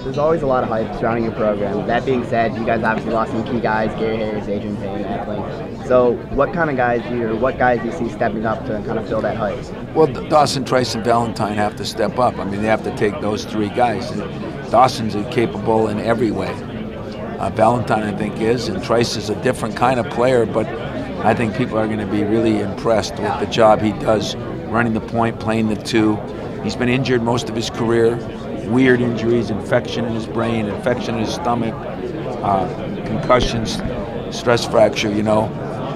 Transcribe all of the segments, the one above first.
there's always a lot of hype surrounding your program. That being said, you guys obviously lost some key guys, Gary Harris, Adrian Payne, Athling. So what guys do you see stepping up to kind of fill that hype? Well, Dawson, Trice, and Valentine have to step up. I mean, they have to take those three guys. And Dawson's capable in every way. Valentine, I think, is, and Trice is a different kind of player, but I think people are going to be really impressed with the job he does running the point, playing the two. He's been injured most of his career, weird injuries, infection in his brain, infection in his stomach, concussions, stress fracture,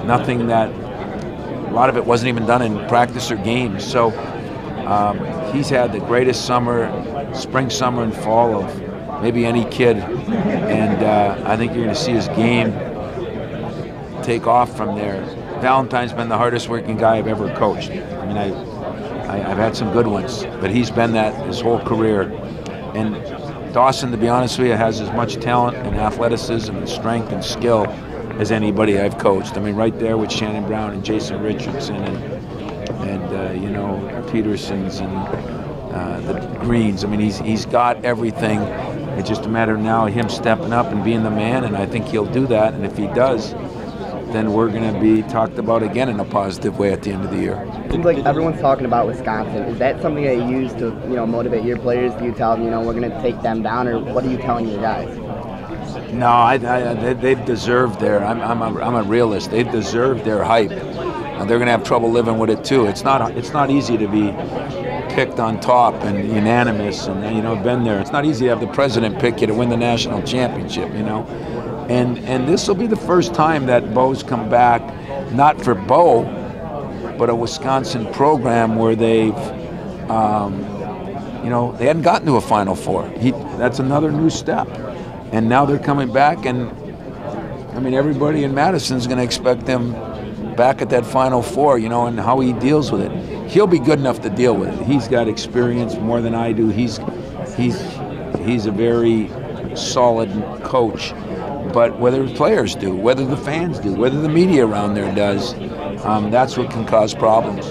nothing that, a lot of it wasn't even done in practice or games. So he's had the greatest summer, spring, summer, and fall of maybe any kid. And I think you're going to see his game take off from there. Valentine's been the hardest working guy I've ever coached. I mean, I've had some good ones, but he's been that his whole career. And Dawson, to be honest with you, has as much talent and athleticism and strength and skill as anybody I've coached. I mean, right there with Shannon Brown and Jason Richardson and Petersons and the Greens. I mean, he's got everything. It's just a matter of now him stepping up and being the man, and I think he'll do that. And if he does, then we're going to be talked about again in a positive way at the end of the year. It seems like everyone's talking about Wisconsin. Is that something that you use to, motivate your players? Do you tell them, we're going to take them down, or what are you telling your guys? No, they've deserved their. I'm a realist. They've deserved their hype, and they're going to have trouble living with it too. It's not easy to be picked on top and unanimous, and been there. It's not easy to have the president pick you to win the national championship. And this will be the first time that Bo's come back, not for Bo, but a Wisconsin program where they've, they hadn't gotten to a Final Four. That's another new step. And now they're coming back, and I mean, everybody in Madison's going to expect them back at that Final Four, and how he deals with it. He'll be good enough to deal with it. He's got experience more than I do. He's a very solid coach. But whether the players do, whether the fans do, whether the media around there does, that's what can cause problems.